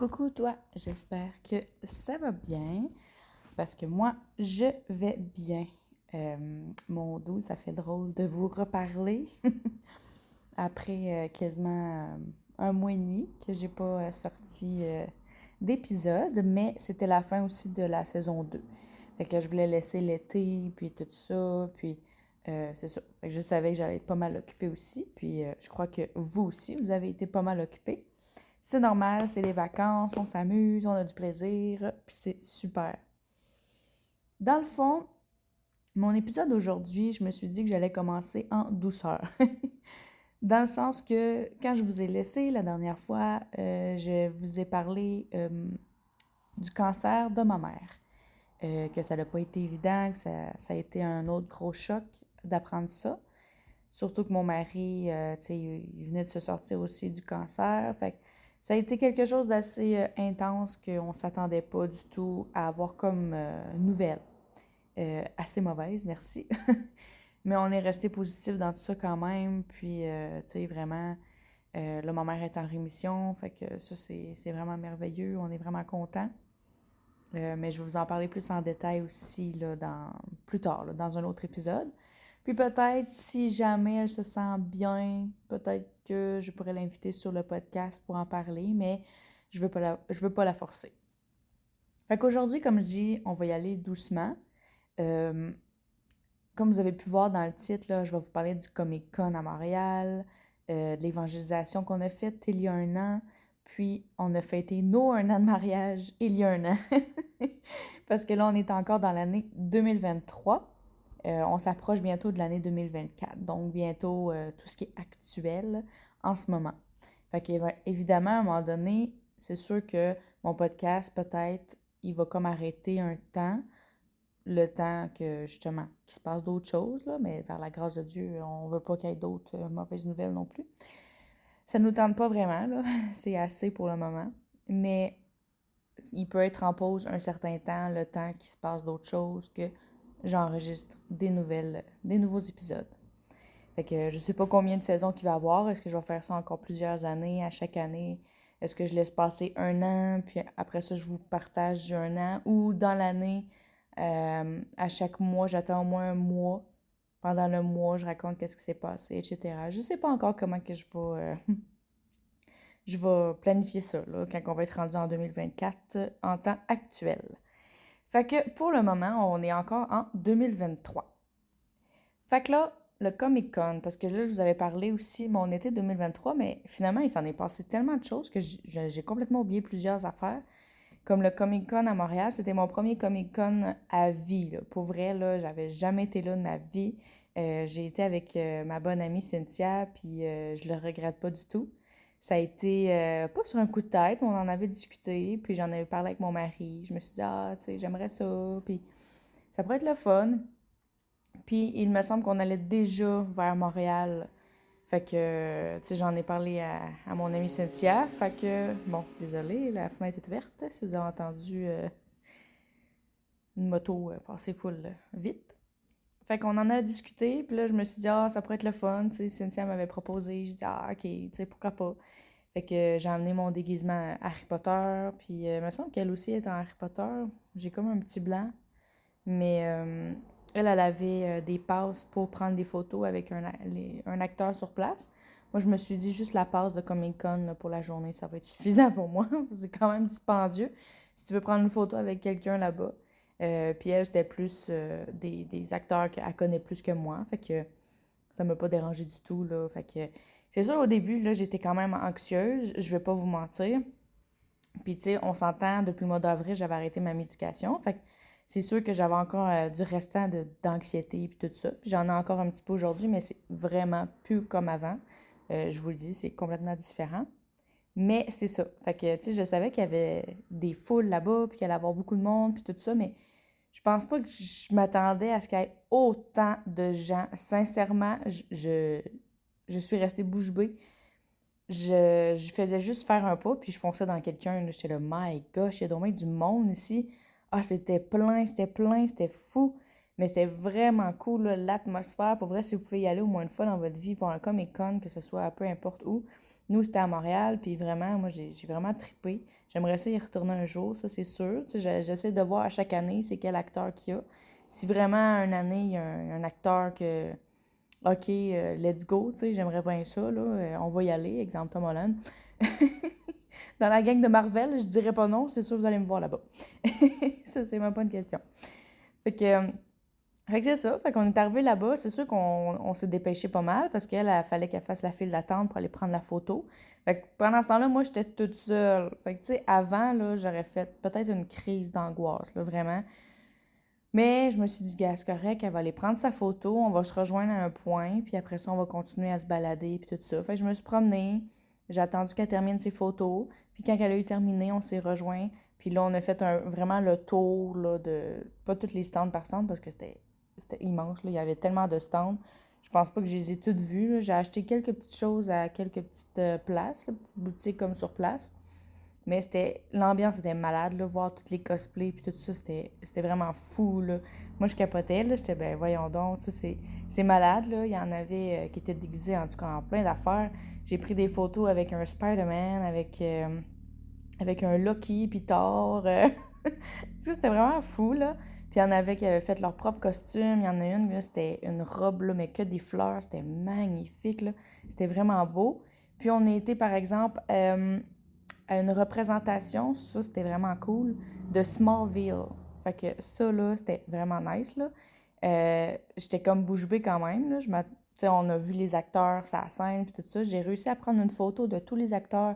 Coucou toi, j'espère que ça va bien parce que moi, je vais bien. Mon dos, ça fait drôle de vous reparler après quasiment un mois et demi que j'ai pas sorti d'épisode, mais c'était la fin aussi de la saison 2. Fait que je voulais laisser l'été, puis tout ça, puis c'est ça. Fait que je savais que j'allais être pas mal occupée aussi, puis je crois que vous aussi, vous avez été pas mal occupés. C'est normal, c'est les vacances, on s'amuse, on a du plaisir, puis c'est super. Dans le fond, mon épisode d'aujourd'hui, je me suis dit que j'allais commencer en douceur. Dans le sens que quand je vous ai laissé la dernière fois, je vous ai parlé du cancer de ma mère. Que ça n'a pas été évident, que ça a été un autre gros choc d'apprendre ça. Surtout que mon mari, tu sais, il venait de se sortir aussi du cancer. Fait que ça a été quelque chose d'assez intense qu'on ne s'attendait pas du tout à avoir comme nouvelle. Assez mauvaise, merci. Mais on est resté positif dans tout ça quand même. Puis, tu sais, vraiment, là, ma mère est en rémission. Fait que ça, c'est vraiment merveilleux. On est vraiment contents. Mais je vais vous en parler plus en détail aussi là, plus tard, là, dans un autre épisode. Puis peut-être, si jamais elle se sent bien, peut-être que je pourrais l'inviter sur le podcast pour en parler, mais je veux pas la forcer. Fait qu'aujourd'hui, comme je dis, on va y aller doucement. Euh, Comme vous avez pu voir dans le titre, là, je vais vous parler du Comic-Con à Montréal, de l'évangélisation qu'on a faite il y a un an, puis on a fêté nos un an de mariage il y a un an. Parce que là, on est encore dans l'année 2023. On s'approche bientôt de l'année 2024. Donc, bientôt, tout ce qui est actuel en ce moment. Fait qu'évidemment, à un moment donné, c'est sûr que mon podcast, peut-être, il va comme arrêter un temps, le temps que, justement, qu'il se passe d'autres choses, là, mais par la grâce de Dieu, on veut pas qu'il y ait d'autres mauvaises nouvelles non plus. Ça nous tente pas vraiment, là. C'est assez pour le moment. Mais il peut être en pause un certain temps, le temps qu'il se passe d'autres choses, que j'enregistre des nouveaux épisodes. Fait que je sais pas combien de saisons qu'il va y avoir. Est-ce que je vais faire ça encore plusieurs années, à chaque année? Est-ce que je laisse passer un an, puis après ça, je vous partage du un an? Ou dans l'année, à chaque mois, j'attends au moins un mois. Pendant le mois, je raconte qu'est-ce qui s'est passé, etc. Je sais pas encore comment que je vais planifier ça, là, quand on va être rendu en 2024 en temps actuel. Fait que pour le moment, on est encore en 2023. Fait que là, le Comic-Con, parce que là, je vous avais parlé aussi de mon été 2023, mais finalement, il s'en est passé tellement de choses que j'ai complètement oublié plusieurs affaires. Comme le Comic-Con à Montréal, c'était mon premier Comic-Con à vie, là. Pour vrai, là, j'avais jamais été là de ma vie. J'ai été avec ma bonne amie Cynthia, puis je le regrette pas du tout. Ça a été pas sur un coup de tête, mais on en avait discuté, puis j'en avais parlé avec mon mari. Je me suis dit, ah, tu sais, j'aimerais ça, puis ça pourrait être le fun. Puis il me semble qu'on allait déjà vers Montréal. Fait que, tu sais, j'en ai parlé à mon amie Cynthia. Fait que, bon, désolée, la fenêtre est ouverte. Si vous avez entendu une moto passer full vite. Fait qu'on en a discuté. Puis là, je me suis dit, ah, ça pourrait être le fun. Tu sais, Cynthia m'avait proposé. J'ai dit, ah, ok, tu sais, pourquoi pas. Fait que j'ai emmené mon déguisement Harry Potter. Puis il me semble qu'elle aussi est en Harry Potter. J'ai comme un petit blanc. Mais elle avait des passes pour prendre des photos avec un acteur sur place. Moi, je me suis dit juste la passe de Comic-Con là, pour la journée, ça va être suffisant pour moi. C'est quand même dispendieux si tu veux prendre une photo avec quelqu'un là-bas. Puis elle, c'était plus des acteurs qu'elle connaît plus que moi. Fait que ça m'a pas dérangé du tout, là. Fait que c'est sûr, au début, là, j'étais quand même anxieuse. Je vais pas vous mentir. Puis, tu sais, on s'entend, depuis le mois d'avril, j'avais arrêté ma médication. Fait que c'est sûr que j'avais encore du restant d'anxiété puis tout ça. Puis j'en ai encore un petit peu aujourd'hui, mais c'est vraiment plus comme avant. Je vous le dis, c'est complètement différent. Mais c'est ça. Fait que, tu sais, je savais qu'il y avait des foules là-bas, puis qu'il allait y avoir beaucoup de monde, puis tout ça, mais je pense pas que je m'attendais à ce qu'il y ait autant de gens. Sincèrement, je suis restée bouche bée. Je faisais juste faire un pas, puis je fonçais dans quelqu'un. J'étais là, my gosh, il y a donc bien du monde ici. Ah, c'était plein, c'était fou. Mais c'était vraiment cool, là, l'atmosphère. Pour vrai, si vous pouvez y aller au moins une fois dans votre vie, voir un Comic-Con, que ce soit peu importe où, Nous, c'était à Montréal, puis vraiment, moi, j'ai vraiment trippé. J'aimerais ça y retourner un jour, ça, c'est sûr. Tu sais, j'essaie de voir à chaque année c'est quel acteur qu'il y a. Si vraiment, une année, il y a un acteur que, OK, let's go, tu sais, j'aimerais bien ça, là, on va y aller, exemple Tom Holland. Dans la gang de Marvel, je dirais pas non, c'est sûr que vous allez me voir là-bas. Ça, c'est même pas une question. Fait que, euh, fait que c'est ça. Fait qu'on est arrivé là-bas. C'est sûr qu'on s'est dépêché pas mal parce qu'elle, il fallait qu'elle fasse la file d'attente pour aller prendre la photo. Fait que pendant ce temps-là, moi, j'étais toute seule. Fait que, tu sais, avant, là, j'aurais fait peut-être une crise d'angoisse, là, vraiment. Mais je me suis dit, gars, c'est correct, elle va aller prendre sa photo, on va se rejoindre à un point, puis après ça, on va continuer à se balader, puis tout ça. Fait que je me suis promenée, j'ai attendu qu'elle termine ses photos, puis quand elle a eu terminé, on s'est rejoints, puis là, on a fait vraiment le tour, là, de... Pas toutes les stands par stand, parce que c'était immense, là, il y avait tellement de stands. Je pense pas que je les ai toutes vues, là. J'ai acheté quelques petites choses à quelques petites places, quelques petites boutiques comme sur place. Mais l'ambiance était malade, là, voir tous les cosplays puis tout ça, c'était vraiment fou, là. Moi, je capotais, là, j'étais, ben voyons donc, tu sais, c'est malade, là. Il y en avait qui étaient déguisés, en tout cas, en plein d'affaires. J'ai pris des photos avec un Spider-Man, avec un Loki, puis Thor. Tu sais, c'était vraiment fou, là. Puis il y en avait qui avaient fait leur propre costume. Il y en a une, là, c'était une robe, là, mais que des fleurs. C'était magnifique, là. C'était vraiment beau. Puis on a été, par exemple, à une représentation, ça c'était vraiment cool, de Smallville. Fait que ça là, c'était vraiment nice là. J'étais comme bouche bée quand même là. On a vu les acteurs sur la scène puis tout ça. J'ai réussi à prendre une photo de tous les acteurs,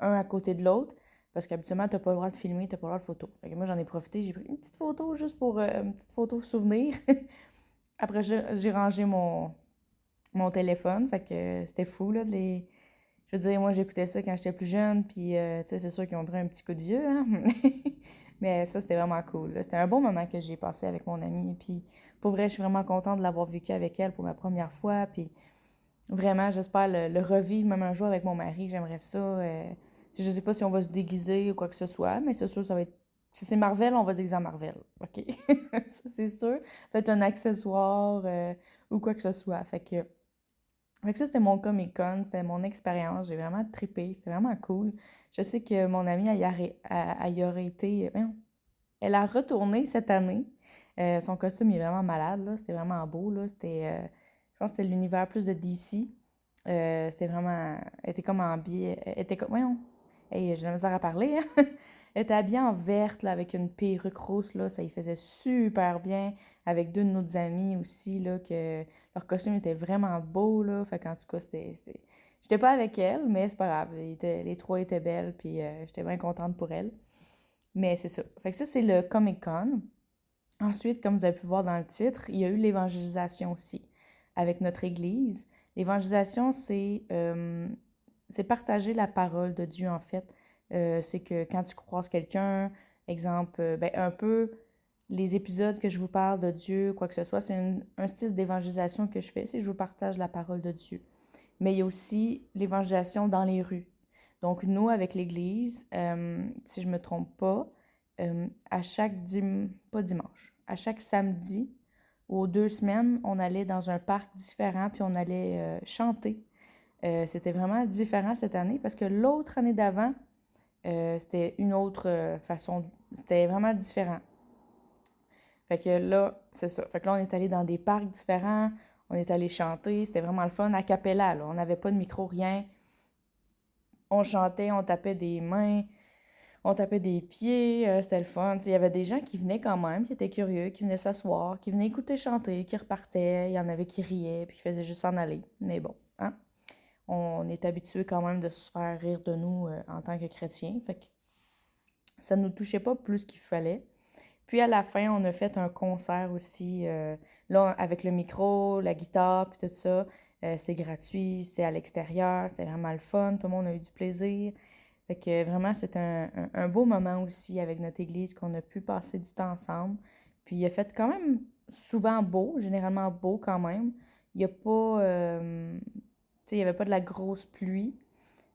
un à côté de l'autre. Parce qu'habituellement, t'as pas le droit de filmer, t'as pas le droit de photo. Fait que moi, j'en ai profité, j'ai pris une petite photo juste pour une petite photo souvenir. Après, j'ai rangé mon téléphone. Fait que c'était fou, là, je veux dire, moi, j'écoutais ça quand j'étais plus jeune, puis, tu sais, c'est sûr qu'ils ont pris un petit coup de vieux, hein? Mais ça, c'était vraiment cool, là. C'était un bon moment que j'ai passé avec mon amie, puis pour vrai, je suis vraiment contente de l'avoir vécu avec elle pour ma première fois, puis vraiment, j'espère le revivre même un jour avec mon mari, j'aimerais ça. Je sais pas si on va se déguiser ou quoi que ce soit, mais c'est sûr, ça va être... Si c'est Marvel, on va se déguiser en Marvel, OK? Ça, c'est sûr. Peut-être un accessoire ou quoi que ce soit, fait que ça, c'était mon Comic-Con, c'était mon expérience. J'ai vraiment trippé, c'était vraiment cool. Je sais que mon amie, elle y aurait été... voyons, elle a retourné cette année. Son costume il est vraiment malade, là. C'était vraiment beau, là. Je pense que c'était l'univers plus de DC. C'était vraiment... Elle était comme en biais... Elle était comme... Voyons. Hey, j'ai de la misère à parler, hein? Elle était habillée en verte, là, avec une perruque rousse, là. Ça y faisait super bien. Avec deux de nos amis aussi, là, que leur costume était vraiment beau, là. Fait qu'en tout cas, J'étais pas avec elle, mais c'est pas grave. Les trois étaient belles, puis j'étais bien contente pour elles. Mais c'est ça. Fait que ça, c'est le Comic-Con. Ensuite, comme vous avez pu voir dans le titre, il y a eu l'évangélisation aussi, avec notre Église. L'évangélisation, c'est partager la parole de Dieu, en fait. C'est que quand tu croises quelqu'un, exemple, ben, un peu les épisodes que je vous parle de Dieu, quoi que ce soit, c'est un style d'évangélisation que je fais, c'est que je vous partage la parole de Dieu. Mais il y a aussi l'évangélisation dans les rues. Donc, nous, avec l'Église, si je ne me trompe pas, à pas dimanche, à chaque samedi, aux 2 semaines, on allait dans un parc différent, puis on allait chanter. C'était vraiment différent cette année parce que l'autre année d'avant, c'était une autre façon. C'était vraiment différent. Fait que là, c'est ça. Fait que là, on est allé dans des parcs différents, on est allé chanter, c'était vraiment le fun, a cappella, là. On n'avait pas de micro, rien. On chantait, on tapait des mains, on tapait des pieds, c'était le fun. Il y avait des gens qui venaient quand même, qui étaient curieux, qui venaient s'asseoir, qui venaient écouter chanter, qui repartaient. Il y en avait qui riaient, puis qui faisaient juste s'en aller. Mais bon, hein? On est habitué quand même de se faire rire de nous en tant que chrétiens. Fait que ça ne nous touchait pas plus qu'il fallait. Puis à la fin, on a fait un concert aussi, là, avec le micro, la guitare, puis tout ça. C'est gratuit, c'est à l'extérieur, c'était vraiment le fun, tout le monde a eu du plaisir. Fait que vraiment, c'est un beau moment aussi avec notre église qu'on a pu passer du temps ensemble. Puis il a fait quand même souvent beau, généralement beau quand même. Il n'y a pas, tu sais, il n'y avait pas de la grosse pluie.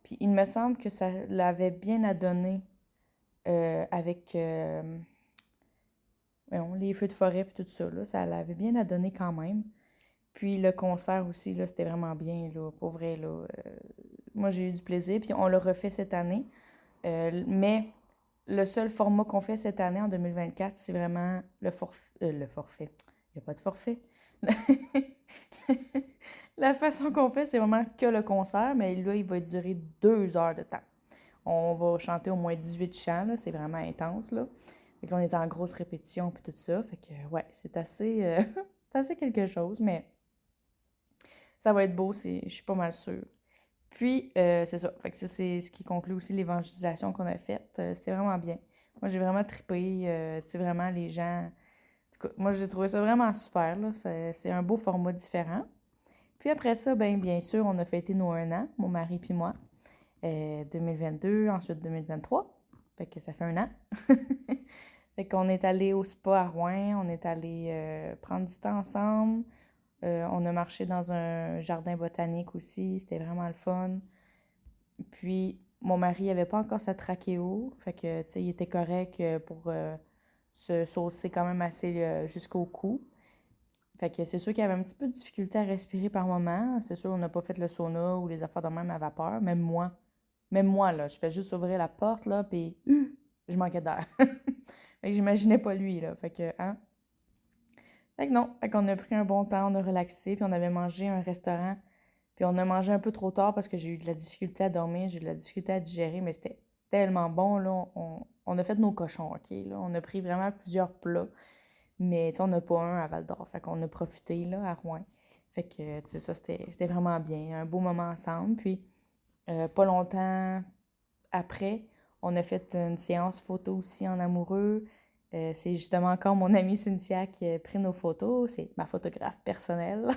Puis il me semble que ça l'avait bien à donner avec voyons, les feux de forêt puis tout ça, là, ça l'avait bien à donner quand même. Puis le concert aussi, là, c'était vraiment bien, là, pour vrai, là. Moi, j'ai eu du plaisir, puis on l'a refait cette année. Mais le seul format qu'on fait cette année, en 2024, c'est vraiment le forfait. Il n'y a pas de forfait. La façon qu'on fait, c'est vraiment que le concert, mais là, il va durer 2 heures de temps. On va chanter au moins 18 chants, là, c'est vraiment intense, là. Fait que là, on est en grosse répétition, puis tout ça. Fait que, ouais, c'est assez, c'est assez quelque chose, mais ça va être beau, je suis pas mal sûre. Puis, c'est ça. Fait que ça, c'est ce qui conclut aussi l'évangélisation qu'on a faite. C'était vraiment bien. Moi, j'ai vraiment trippé. Tu sais, vraiment, les gens... En tout cas, moi, j'ai trouvé ça vraiment super, là. C'est un beau format différent. Puis après ça, ben bien sûr, on a fêté nos 1 an, mon mari puis moi. 2022, ensuite 2023. Fait que ça fait 1 an. Fait qu'on est allé au spa à Rouen. On est allé prendre du temps ensemble. On a marché dans un jardin botanique aussi, c'était vraiment le fun. Puis, mon mari avait pas encore sa trachéo, fait que, tu sais, il était correct pour se saucer quand même assez jusqu'au cou. Fait que c'est sûr qu'il y avait un petit peu de difficulté à respirer par moment. C'est sûr, on n'a pas fait le sauna ou les affaires de même à vapeur, même moi. Même moi, là, je fais juste ouvrir la porte, là, puis je manquais d'air. Fait que j'imaginais pas lui, là. Fait que, hein? Fait que non, fait qu'on a pris un bon temps, on a relaxé, puis on avait mangé à un restaurant. Puis on a mangé un peu trop tard parce que j'ai eu de la difficulté à dormir, j'ai eu de la difficulté à digérer, mais c'était tellement bon, là. On a fait nos cochons, OK, là. On a pris vraiment plusieurs plats, mais tu sais, on n'a pas un à Val-d'Or. Fait qu'on a profité, là, à Rouen. Fait que, tu sais, ça, c'était vraiment bien. Un beau moment ensemble. Puis, pas longtemps après, on a fait une séance photo aussi en amoureux. C'est justement encore mon amie Cynthia qui a pris nos photos. C'est ma photographe personnelle.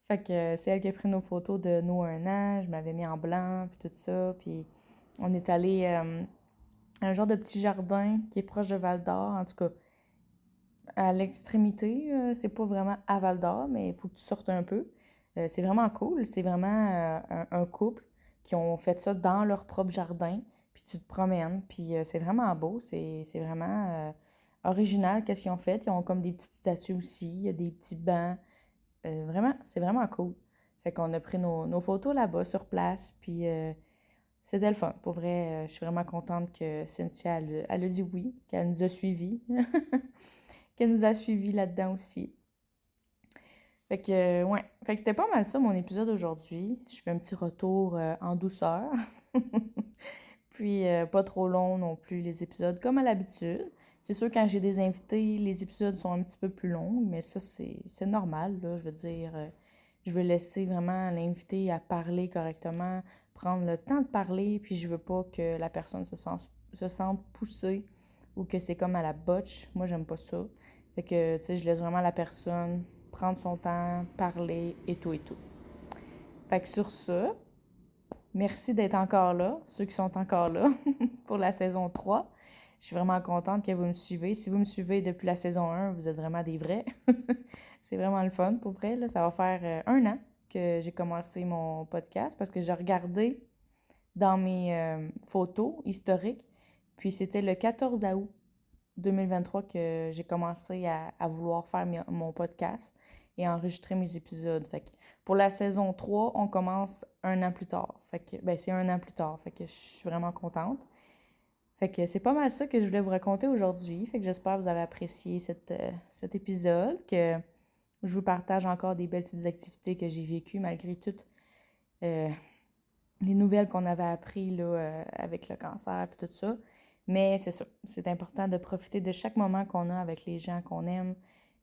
Fait que c'est elle qui a pris nos photos de nos 1 an. Je m'avais mis en blanc, puis tout ça. Puis on est allé à un genre de petit jardin qui est proche de Val-d'Or. En tout cas, à l'extrémité, c'est pas vraiment à Val-d'Or, mais il faut que tu sortes un peu. C'est vraiment cool. C'est vraiment un couple qui ont fait ça dans leur propre jardin. Puis tu te promènes, puis c'est vraiment beau. C'est vraiment original qu'est-ce qu'ils ont fait. Ils ont comme des petites statues aussi. Il y a des petits bancs. Vraiment, c'est vraiment cool. Fait qu'on a pris nos photos là-bas sur place, puis c'était le fun. Pour vrai, je suis vraiment contente que Cynthia, elle a dit oui, qu'elle nous a suivis, qu'elle nous a suivis là-dedans aussi. Fait que, ouais. Fait que c'était pas mal ça, mon épisode aujourd'hui. Je fais un petit retour en douceur. Puis, pas trop long non plus, les épisodes, comme à l'habitude. C'est sûr, quand j'ai des invités, les épisodes sont un petit peu plus longs, mais ça, c'est normal, là. Je veux dire, je veux laisser vraiment l'invité à parler correctement, prendre le temps de parler, puis je veux pas que la personne se sente poussée ou que c'est comme à la botche. Moi, j'aime pas ça. Fait que, tu sais, je laisse vraiment la personne prendre son temps, parler et tout et tout. Fait que sur ça, merci d'être encore là, ceux qui sont encore là pour la saison 3. Je suis vraiment contente que vous me suivez. Si vous me suivez depuis la saison 1, vous êtes vraiment des vrais. C'est vraiment le fun, pour vrai. Là. Ça va faire 1 an que j'ai commencé mon podcast parce que j'ai regardé dans mes photos historiques. Puis c'était le 14 août 2023 que j'ai commencé à vouloir faire mon podcast et enregistrer mes épisodes. Fait que pour la saison 3, on commence 1 an plus tard. Fait que, ben, c'est 1 an plus tard. Fait que je suis vraiment contente. Fait que c'est pas mal ça que je voulais vous raconter aujourd'hui. Fait que j'espère que vous avez apprécié cet épisode, que je vous partage encore des belles petites activités que j'ai vécues malgré toutes euh, les nouvelles qu'on avait apprises là, avec le cancer et tout ça. Mais c'est ça, c'est important de profiter de chaque moment qu'on a avec les gens qu'on aime.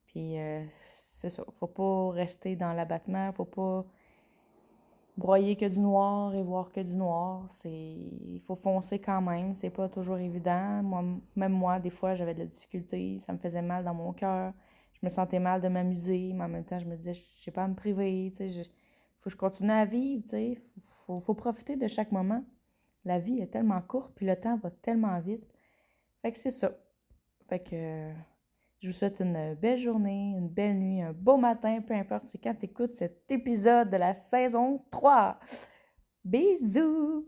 Puis c'est ça, faut pas rester dans l'abattement, faut pas broyer que du noir et voir que du noir. Il faut foncer quand même, c'est pas toujours évident. Même moi, des fois, j'avais de la difficulté, ça me faisait mal dans mon cœur. Je me sentais mal de m'amuser, mais en même temps, je me disais, je sais pas à me priver, tu sais, faut que je continue à vivre, tu sais. Faut profiter de chaque moment. La vie est tellement courte, puis le temps va tellement vite. Fait que c'est ça. Fait que je vous souhaite une belle journée, une belle nuit, un beau matin, peu importe c'est quand tu écoutes cet épisode de la saison 3. Bisous!